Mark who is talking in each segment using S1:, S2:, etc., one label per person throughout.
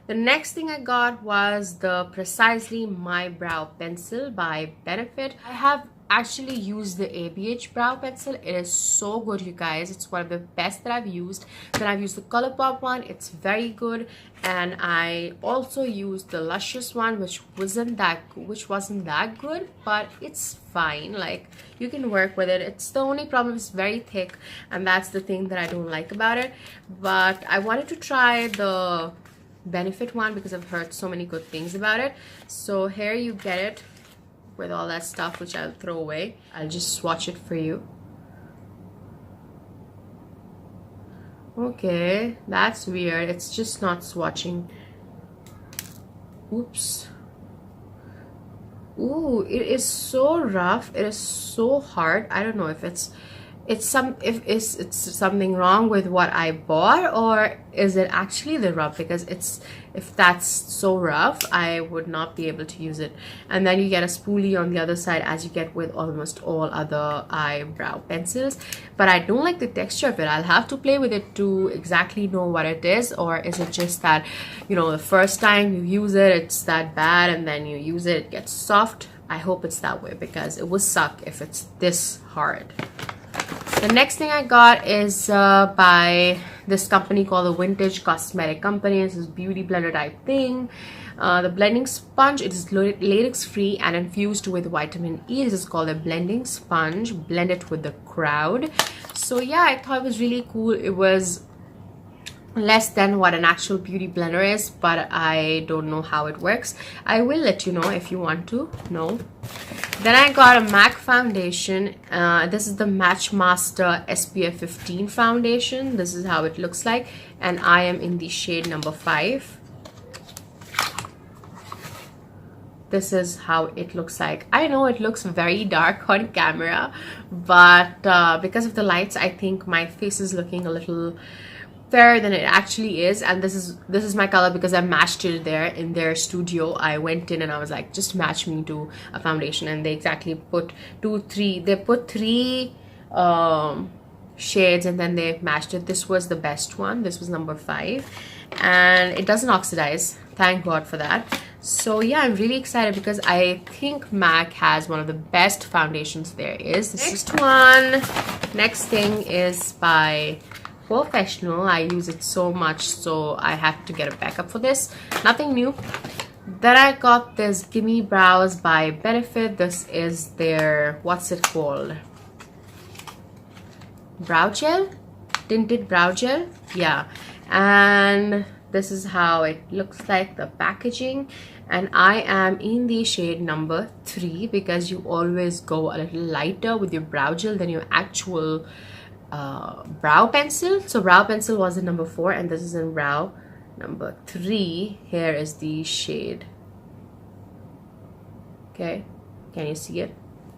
S1: The next thing I got was the Precisely My Brow Pencil by Benefit. I have actually used the ABH brow pencil. It is so good, you guys. It's one of the best that I've used. Then I've used the ColourPop one. It's very good. And I also used the Luscious one, which wasn't that good, but it's fine. Like, you can work with it. It's the only problem is very thick, and that's the thing that I don't like about it. But I wanted to try the Benefit one because I've heard so many good things about it. So here you get it with all that stuff, which I'll throw away. I'll just swatch it for you. Okay, that's weird. It's just not swatching. Oops. Ooh, it is so rough. It is so hard. I don't know if it's something wrong with what I bought, or is it actually the rub? Because if that's so rough, I would not be able to use it. And then you get a spoolie on the other side, as you get with almost all other eyebrow pencils. But I don't like the texture of it. I'll have to play with it to exactly know what it is. Or is it just that, you know, the first time you use it, it's that bad, and then you use it, it gets soft? I hope it's that way, because it would suck if it's this hard. The next thing I got is by this company called the Vintage Cosmetic Company. This is beauty blender type thing. The blending sponge, it is latex free and infused with vitamin E. This is called a blending sponge. Blend it with the crowd. So yeah, I thought it was really cool. It was less than what an actual beauty blender is, but I don't know how it works. I will let you know if you want to know. Then I got a MAC foundation. This is the Matchmaster SPF 15 foundation. This is how it looks like, and I am in the shade number 5. This is how it looks like. I know it looks very dark on camera, but because of the lights, I think my face is looking a little fairer than it actually is. And this is my color because I matched it there in their studio. I went in and I was like, just match me to a foundation, and they exactly put three shades, and then they matched it. This was the best one. This was number 5, and it doesn't oxidize, thank God for that. So yeah, I'm really excited because I think MAC has one of the best foundations there is. Next thing is by Professional. I use it so much, so I had to get a backup for this. Nothing new. Then I got this Gimme Brows by Benefit. This is their, what's it called? Brow gel? Tinted brow gel? Yeah. And this is how it looks like, the packaging. And I am in the shade number 3 because you always go a little lighter with your brow gel than your actual brow pencil. So brow pencil was in number 4, and this is in brow number 3. Here is the shade. Okay, can you see it?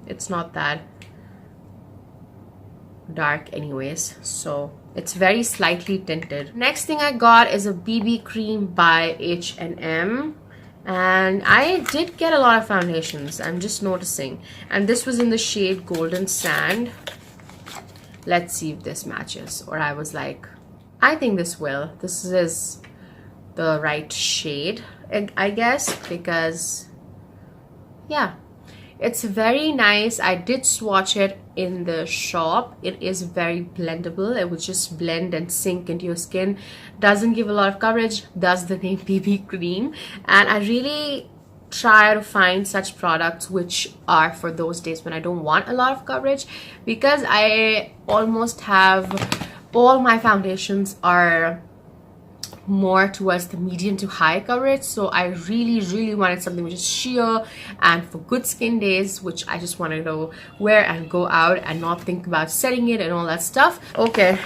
S1: It's not that dark anyways, so it's very slightly tinted. Next thing I got is a BB cream by H&M. And I did get a lot of foundations, I'm just noticing, and this was in the shade Golden Sand. Let's see if this matches. Or I was like, I think this will. This is the right shade, I guess, because yeah, it's very nice. I did swatch it in the shop. It is very blendable. It will just blend and sink into your skin. Doesn't give a lot of coverage, does the name BB cream. And I really try to find such products which are for those days when I don't want a lot of coverage, because I almost have all my foundations are more towards the medium to high coverage. So I really wanted something which is sheer and for good skin days, which I just wanted to wear and go out and not think about setting it and all that stuff. Okay,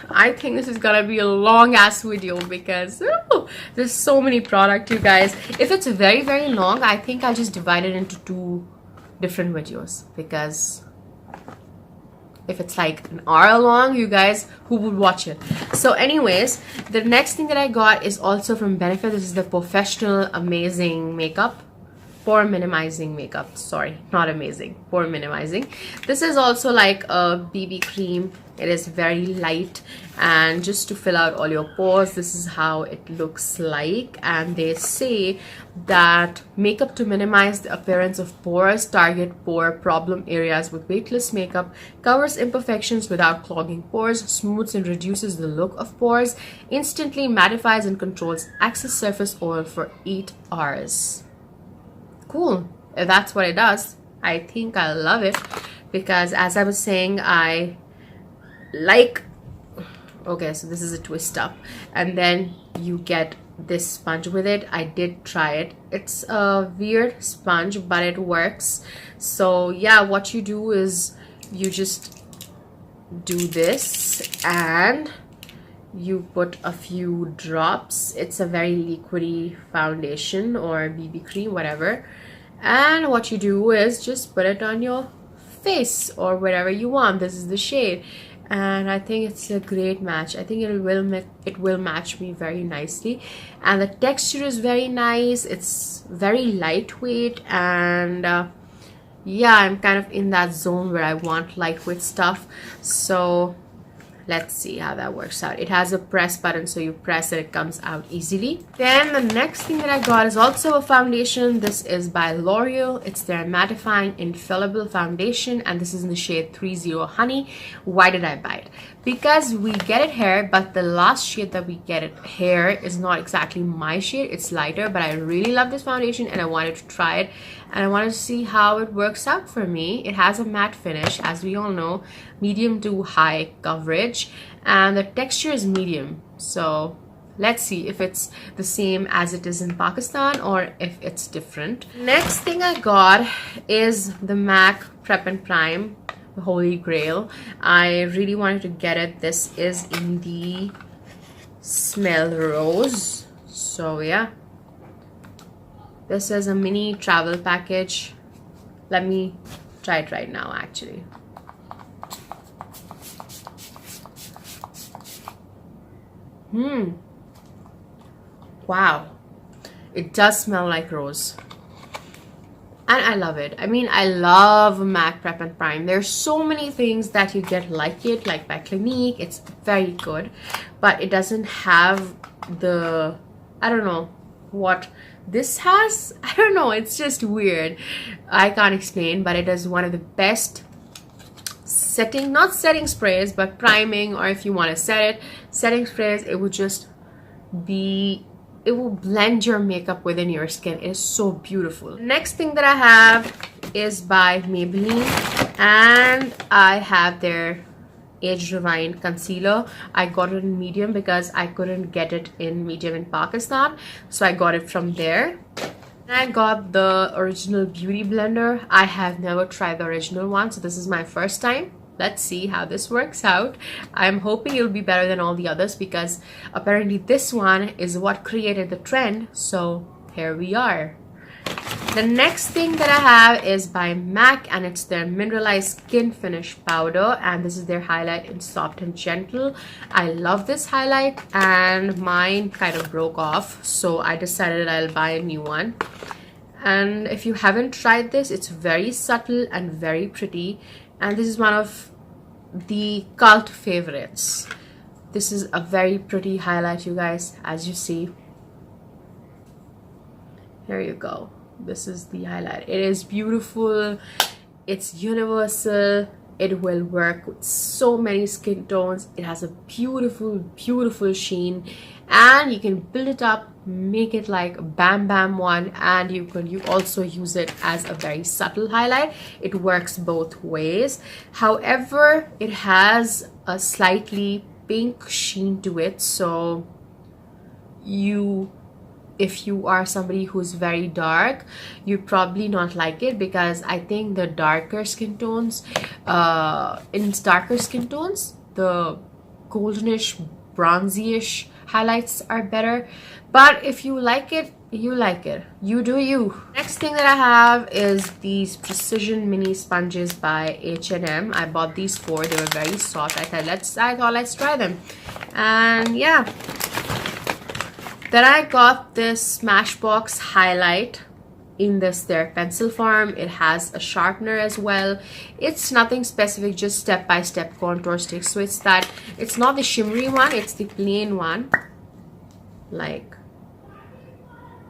S1: I think this is gonna be a long ass video because there's so many products, you guys. If it's very long, I think I'll just divide it into 2 different videos, because if it's like an hour long, you guys, who would watch it? So anyways, the next thing that I got is also from Benefit. This is the Professional Amazing Makeup. pore minimizing makeup. Sorry, not amazing, pore minimizing. This is also like a BB cream. It is very light, and just to fill out all your pores, this is how it looks like. And they say that makeup to minimize the appearance of pores, target pore problem areas with weightless makeup, covers imperfections without clogging pores, smooths and reduces the look of pores, instantly mattifies and controls excess surface oil for 8 hours. Cool. If that's what it does, I think I love it, because as I was saying, I like, okay, so this is a twist up and then you get this sponge with it. I did try it. It's a weird sponge, but it works. So yeah, what you do is you just do this and you put a few drops. It's a very liquidy foundation or BB cream, whatever, and what you do is just put it on your face or wherever you want. This is the shade, and I think it's a great match. I think it will match me very nicely, and the texture is very nice. It's very lightweight, and yeah, I'm kind of in that zone where I want lightweight stuff. So let's see how that works out. It has a press button, so you press it, it comes out easily. Then the next thing that I got is also a foundation. This is by L'Oreal. It's their mattifying infallible foundation, and this is in the shade 30 Honey. Why did I buy it? Because we get it hair, but the last shade that we get it hair is not exactly my shade. It's lighter, but I really love this foundation and I wanted to try it, and I wanted to see how it works out for me. It has a matte finish, as we all know, medium to high coverage, and the texture is medium. So let's see if it's the same as it is in Pakistan or if it's different. Next thing I got is the MAC Prep and Prime, the Holy Grail. I really wanted to get it. This is in the Smell Rose. So yeah, this is a mini travel package. Let me try it right now actually. Wow, it does smell like rose, and I love it. I mean, I love MAC Prep and Prime. There's so many things that you get like it, like by Clinique. It's very good, but it doesn't have the, I don't know what this has. I don't know, it's just weird. I can't explain, but it is one of the best not setting sprays, but priming, or if you want to set it, setting sprays. It would just be, it will blend your makeup within your skin. It is so beautiful. Next thing that I have is by Maybelline, and I have their Age Rewind concealer. I got it in medium because I couldn't get it in medium in Pakistan, so I got it from there. And I got the original beauty blender. I have never tried the original one, so this is my first time. Let's see how this works out. I'm hoping it'll be better than all the others, because apparently this one is what created the trend. So here we are. The next thing that I have is by MAC, and it's their mineralized skin finish powder, and this is their highlight in soft and gentle. I love this highlight, and mine kind of broke off, so I decided I'll buy a new one. And if you haven't tried this, it's very subtle and very pretty, and this is one of the cult favorites. This is a very pretty highlight, you guys. As you see, here you go. This is the highlight. It is beautiful, it's universal, it will work with so many skin tones. It has a beautiful sheen, and you can build it up, make it like a bam bam one, and you also use it as a very subtle highlight. It works both ways. However, it has a slightly pink sheen to it, so if you are somebody who's very dark, you probably not like it, because I think the darker skin tones, the goldenish, bronzyish highlights are better. But if you like it, you like it. You do you. Next thing that I have is these precision mini sponges by H&M. I bought these 4. They were very soft. I thought let's try them, and yeah. Then I got this Smashbox highlight in this their pencil form. It has a sharpener as well. It's nothing specific, just step-by-step contour stick. So it's that, it's not the shimmery one, it's the plain one. Like,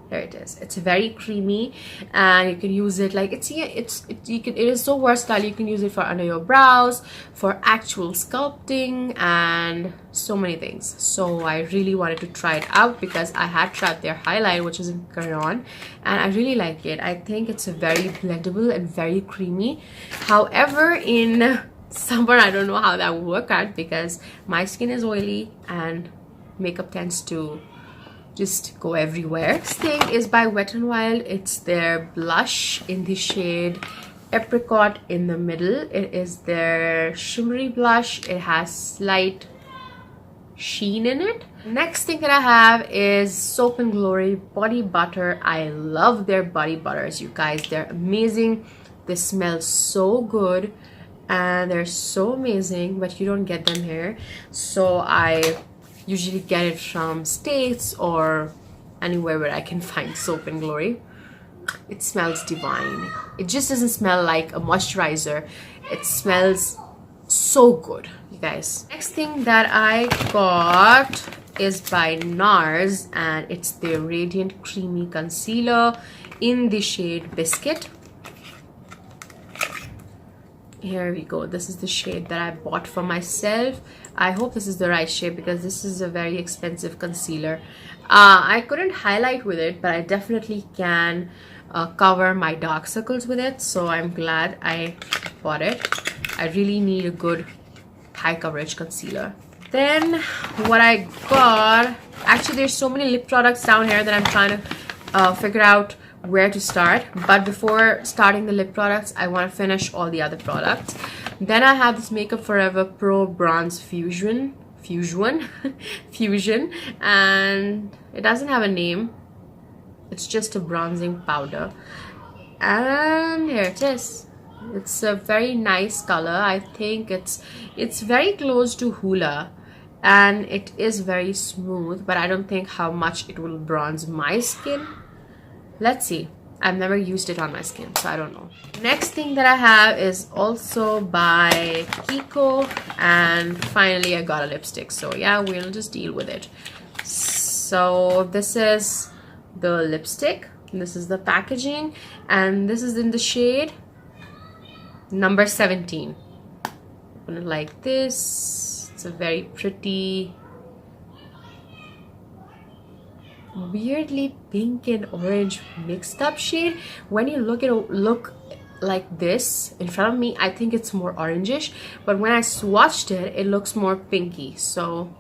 S1: there it is. It's very creamy, and you can use it like it is so versatile. You can use it for under your brows, for actual sculpting, and so many things. So I really wanted to try it out because I had tried their highlight, which is in crayon, and I really like it. I think it's a very blendable and very creamy. However, in summer, I don't know how that will work out because my skin is oily and makeup tends to just go everywhere. Next thing is by Wet n Wild. It's their blush in the shade Apricot in the middle. It is their shimmery blush. It has slight sheen in it. Next thing that I have is Soap and Glory body butter. I love their body butters, you guys. They're amazing. They smell so good and they're so amazing, but you don't get them here. So I usually get it from States or anywhere where I can find Soap and Glory. It smells divine. It just doesn't smell like a moisturizer. It smells so good, you guys. Next thing that I got is by NARS, and it's their Radiant Creamy Concealer in the shade Biscuit. Here we go. This is the shade that I bought for myself. I hope this is the right shade because this is a very expensive concealer. I couldn't highlight with it, but I definitely can cover my dark circles with it. So I'm glad I bought it. I really need a good high coverage concealer. Then what I got, actually there's so many lip products down here that I'm trying to figure out where to start. But before starting the lip products, I want to finish all the other products. Then I have this Makeup Forever Pro Bronze Fusion, and it doesn't have a name. It's just a bronzing powder, and here it is. It's a very nice color. I think it's very close to Hoola, and it is very smooth, but I don't think how much it will bronze my skin. Let's see. I've never used it on my skin, so I don't know. Next thing that I have is also by Kiko, and finally I got a lipstick. So yeah, we'll just deal with it. So this is the lipstick. This is the packaging, and this is in the shade number 17. Open it like this. It's a very pretty, weirdly pink and orange mixed up shade. When you look like this in front of me, I think it's more orangish, but when I swatched it, it looks more pinky. So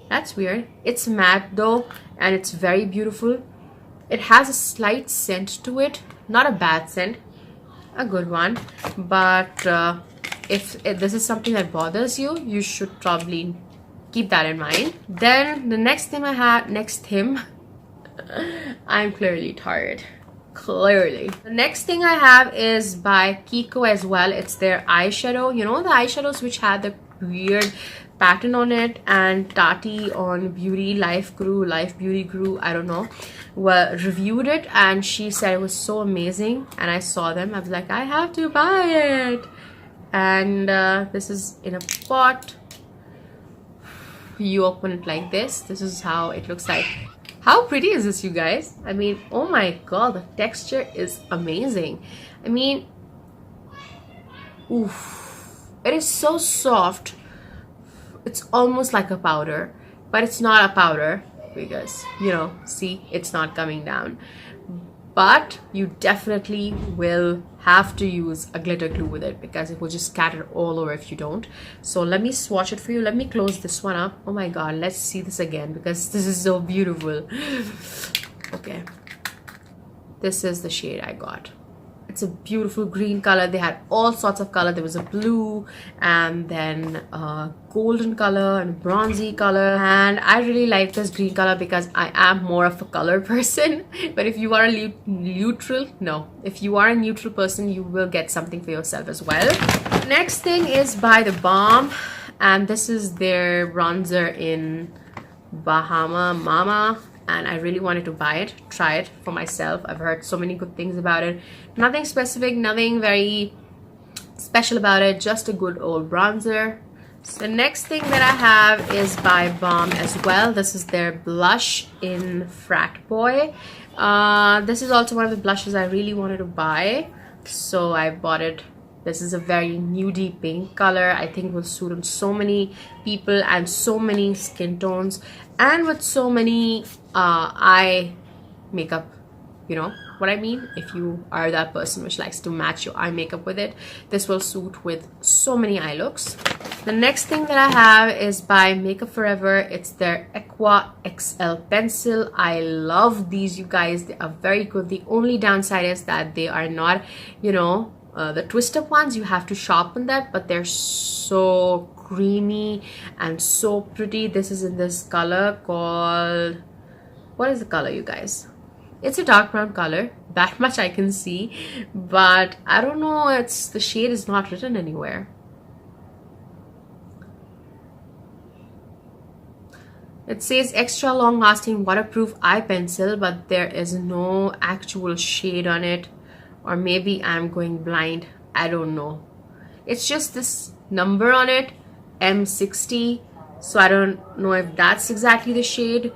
S1: that's weird. It's matte though, and it's very beautiful. It has a slight scent to it, not a bad scent, a good one. But if this is something that bothers you, you should probably keep that in mind. Then the next thing I had, I'm clearly tired. Clearly. The next thing I have is by Kiko as well. It's their eyeshadow. You know the eyeshadows which had the weird pattern on it, and Tati on Life Beauty Guru, I don't know, well, reviewed it, and she said it was so amazing, and I saw them. I was like, I have to buy it. And this is in a pot. You open it like this. This is how it looks like. How pretty is this, you guys? I mean, oh my god, the texture is amazing. I mean, oof, it is so soft. It's almost like a powder, but it's not a powder because, you know, see, it's not coming down. But you definitely will have to use a glitter glue with it because it will just scatter all over if you don't. So let me swatch it for you. Let me close this one up. Oh my god, let's see this again because this is so beautiful. Okay, this is the shade I got. It's a beautiful green color. They had all sorts of color. There was a blue, and then a golden color and a bronzy color, and I really like this green color because I am more of a color person. But if you are a neutral person, you will get something for yourself as well. Next thing is by The Balm, and this is their bronzer in Bahama Mama. and I really wanted to buy it, try it for myself. I've heard so many good things about it. Nothing specific, nothing very special about it, just a good old bronzer. So the next thing that I have is by Balm as well. This is their blush in Frat Boy. This is also one of the blushes I really wanted to buy, so I bought it. This is a very nudie pink color. I think will suit on so many people and so many skin tones, and with so many eye makeup, you know what I mean. If you are that person which likes to match your eye makeup with it, this will suit with so many eye looks. The next thing that I have is by Makeup Forever. It's their Aqua XL pencil. I love these, you guys. They are very good. The only downside is that they are not, you know, the twist up ones. You have to sharpen that, but they're so creamy and so pretty. This is in this color called, what is the color, you guys? It's a dark brown color, that much I can see, but I don't know, it's the shade is not written anywhere. It says extra long lasting waterproof eye pencil, but there is no actual shade on it, or maybe I'm going blind, I don't know. It's just this number on it, M60, so I don't know if that's exactly the shade,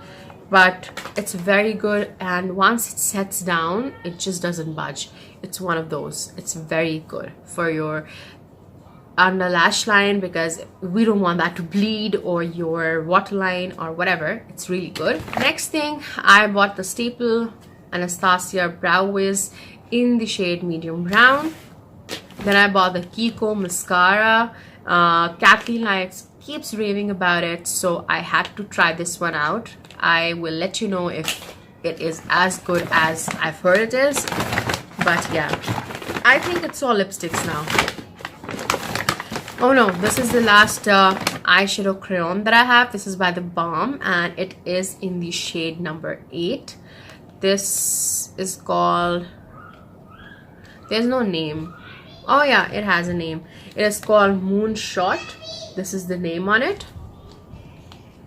S1: but it's very good, and once it sets down it just doesn't budge. It's one of those. It's very good for your under lash line, because we don't want that to bleed, or your waterline or whatever. It's really good. Next thing, I bought the staple Anastasia Brow Wiz in the shade medium brown. Then I bought the Kiko mascara. Kathleen Lights keeps raving about it, so I had to try this one out. I will let you know if it is as good as I've heard it is, but yeah, I think it's all lipsticks now. Oh no, this is the last eyeshadow crayon that I have. This is by the Balm, and it is in the shade number 8. This is called, there's no name. Oh yeah, it has a name. It is called Moonshot. This is the name on it.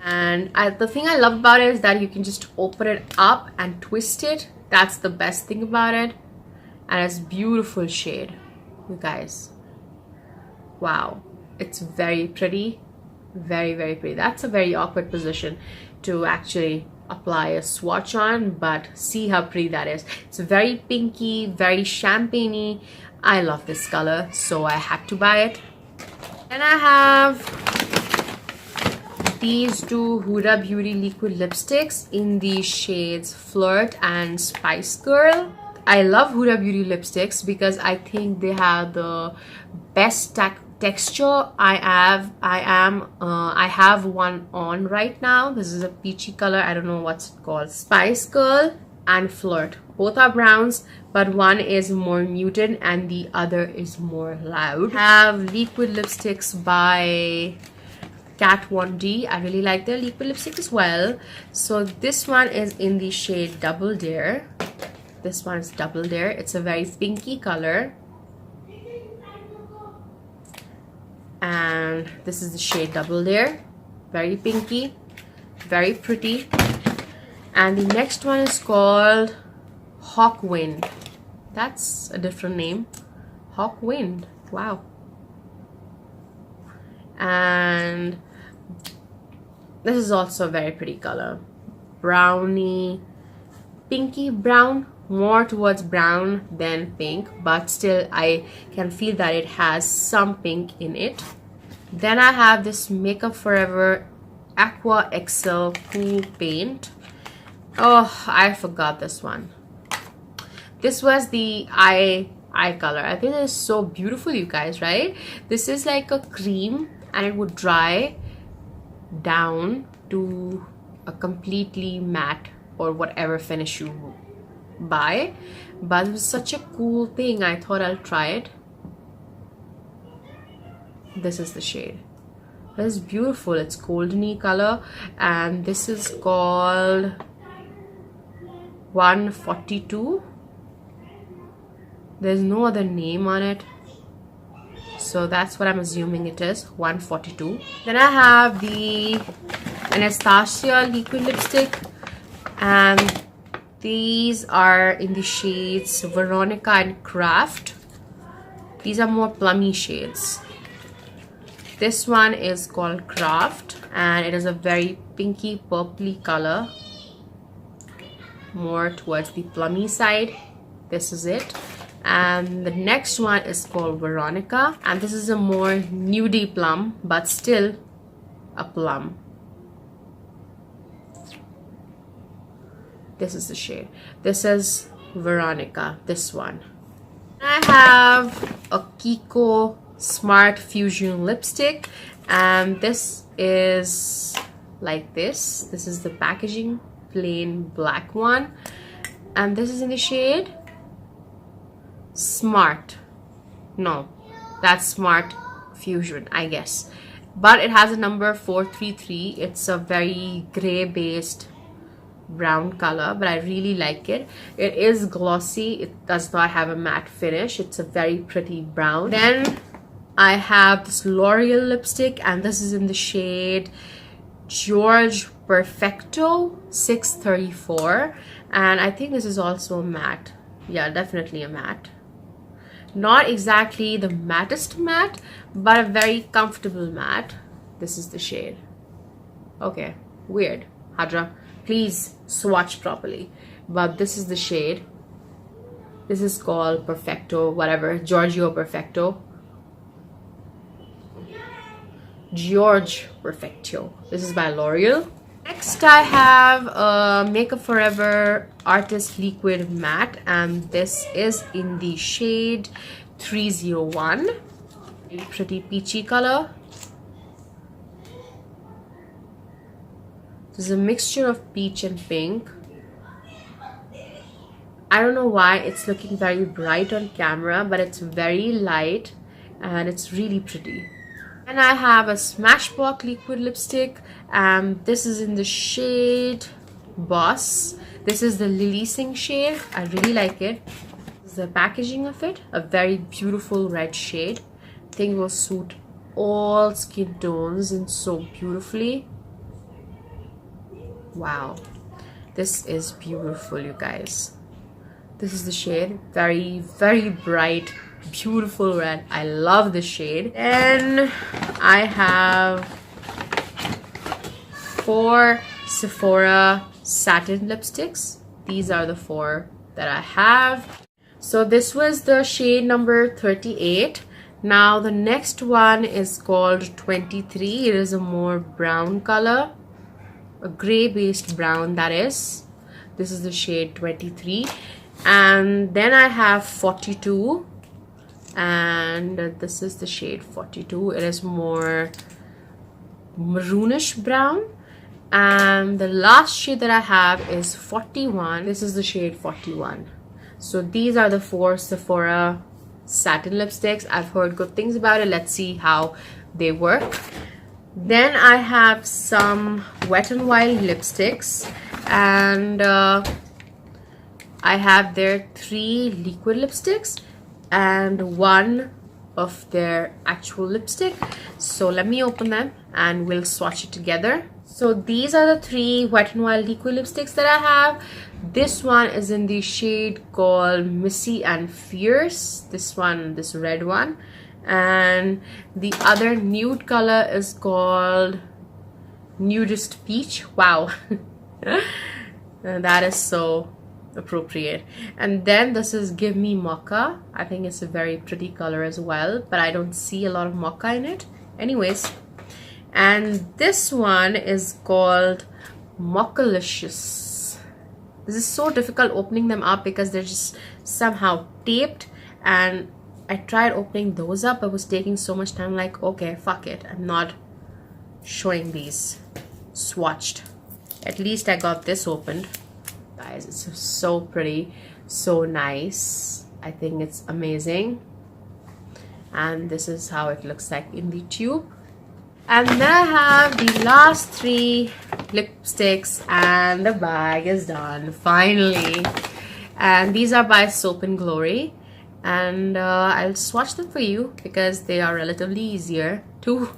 S1: And the thing I love about it is that you can just open it up and twist it. That's the best thing about it. And it's beautiful shade, you guys. Wow, it's very pretty. Very, very pretty. That's a very awkward position to actually apply a swatch on, but see how pretty that is. It's very pinky, very champagne-y. I love this color, so I had to buy it. And I have these two Huda Beauty liquid lipsticks in the shades Flirt and Spice Girl. I love Huda Beauty lipsticks because I think they have the best texture. I have one on right now. This is a peachy color. I don't know what's it called. Spice Girl and Flirt. Both are browns, but one is more muted and the other is more loud. I have liquid lipsticks by Kat 1D. I really like their liquid lipstick as well. So this one is in the shade Double Dare. This one is Double Dare. It's a very pinky color. And this is the shade Double Dare. Very pinky, very pretty. And the next one is called Hawk Wind. That's a different name. Hawk Wind. Wow. And this is also a very pretty color. Browny, pinky brown, more towards brown than pink, but still I can feel that it has some pink in it. Then I have this Makeup Forever Aqua XL Cool Paint. Oh, I forgot this one. This was the eye color. I think it's so beautiful, you guys, right? This is like a cream and it would dry down to a completely matte or whatever finish you buy, but it was such a cool thing. I thought I'll try it. This is the shade. It is beautiful. It's goldeny color, and this is called 142. There's no other name on it, so that's what I'm assuming it is, 142. Then I have the Anastasia liquid lipstick, And these are in the shades Veronica and Craft. These are more plummy shades. This one is called Craft and it is a very pinky purpley color, more towards the plummy side. This is it. And the next one is called Veronica and this is a more nudie plum but still a plum. This is the shade. This is Veronica, this one. I have a Kiko Smart Fusion lipstick and this is like this. This is the packaging, plain black one, and this is in the shade Smart. No, that's Smart Fusion, I guess, but it has a number 433. It's a very gray based brown color, but I really like it. It is glossy. It does not have a matte finish. It's a very pretty brown. Then I have this L'Oreal lipstick and this is in the shade George Perfecto 634 and I think this is also a matte. Yeah, definitely a matte. Not exactly the mattest matte, but a very comfortable matte. This is the shade. Okay, weird. Hadra, please swatch properly. But this is the shade. This is called Perfecto, whatever, Giorgio Perfecto. George Perfecto. This is by L'Oreal. Next I have a Makeup Forever Artist Liquid Matte and this is in the shade 301. Pretty peachy color. This is a mixture of peach and pink. I don't know why it's looking very bright on camera, but it's very light and it's really pretty. And I have a Smashbox liquid lipstick and this is in the shade Boss. This is the Lily Sing shade. I really like it. This is the packaging of it. A very beautiful red shade. I think it will suit all skin tones and so beautifully. Wow, this is beautiful, you guys. This is the shade. Very, very bright, beautiful red. I love this shade. And I have 4 Sephora satin lipsticks. These are the 4 that I have. So this was the shade number 38. Now the next one is called 23. It is a more brown color, a gray based brown, that is. This is the shade 23. And then I have 42 and this is the shade 42. It is more maroonish brown. And the last shade that I have is 41. This is the shade 41. So these are the 4 Sephora satin lipsticks. I've heard good things about it. Let's see how they work. Then I have some Wet n Wild lipsticks and I have their 3 liquid lipsticks and 1 of their actual lipstick. So let me open them and we'll swatch it together. So these are the 3 Wet n Wild liquid lipsticks that I have. This one is in the shade called Missy and Fierce. This one, this red one. And the other nude color is called Nudist Peach. Wow. That is so appropriate. And then this is Give Me Mocha. I think it's a very pretty color as well, but I don't see a lot of mocha in it. Anyways, and this one is called Mochalicious. This is so difficult opening them up because they're just somehow taped, and I tried opening those up. It was taking so much time. Like, okay, fuck it, I'm not showing these swatched. At least I got this opened. Guys, it's so pretty, so nice. I think it's amazing. And this is how it looks like in the tube. And then I have the last 3 lipsticks and the bag is done finally. And these are by Soap and Glory, and I'll swatch them for you because they are relatively easier to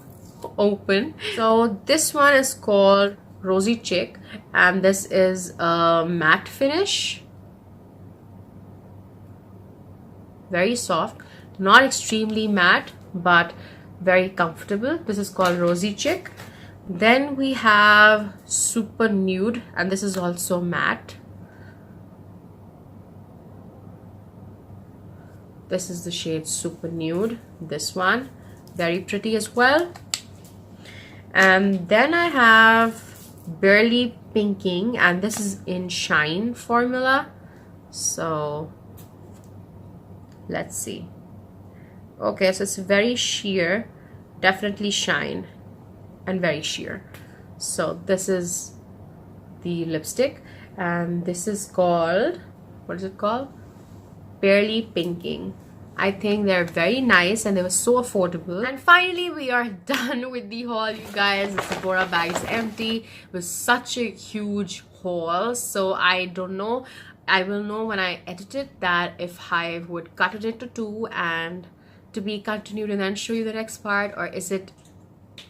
S1: open. So this one is called Rosy Chick and this is a matte finish, very soft, not extremely matte but very comfortable. This is called Rosy Chick. Then we have Super Nude, and this is also matte. This is the shade Super Nude, this one, very pretty as well. And then I have Barely Pinking, and this is in Shine formula. So let's see. Okay, so it's very sheer, definitely shine, and very sheer. So this is the lipstick, and this is called, what is it called? Barely Pinking. I think they're very nice and they were so affordable. And finally we are done with the haul, you guys. The Sephora bag is empty. It was such a huge haul, so I don't know. I will know when I edit it that if I would cut it into two and to be continued and then show you the next part, or is it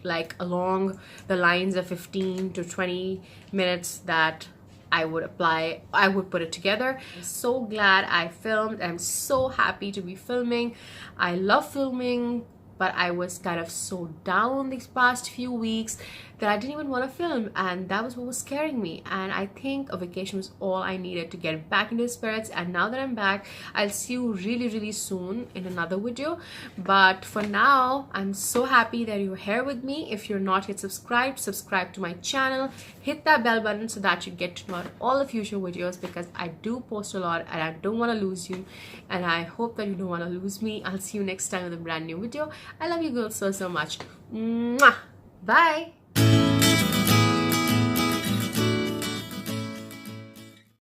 S1: like along the lines of 15 to 20 minutes that I would put it together. I'm so glad I filmed. I'm so happy to be filming. I love filming, but I was kind of so down these past few weeks that I didn't even want to film, and that was what was scaring me. And I think a vacation was all I needed to get back into the spirits. And now that I'm back, I'll see you really soon in another video. But for now, I'm so happy that you're here with me. If you're not yet subscribed, subscribe to my channel, hit that bell button so that you get to know all the future videos, because I do post a lot and I don't want to lose you, and I hope that you don't want to lose me. I'll see you next time with a brand new video. I love you girls so much. Mwah! Bye.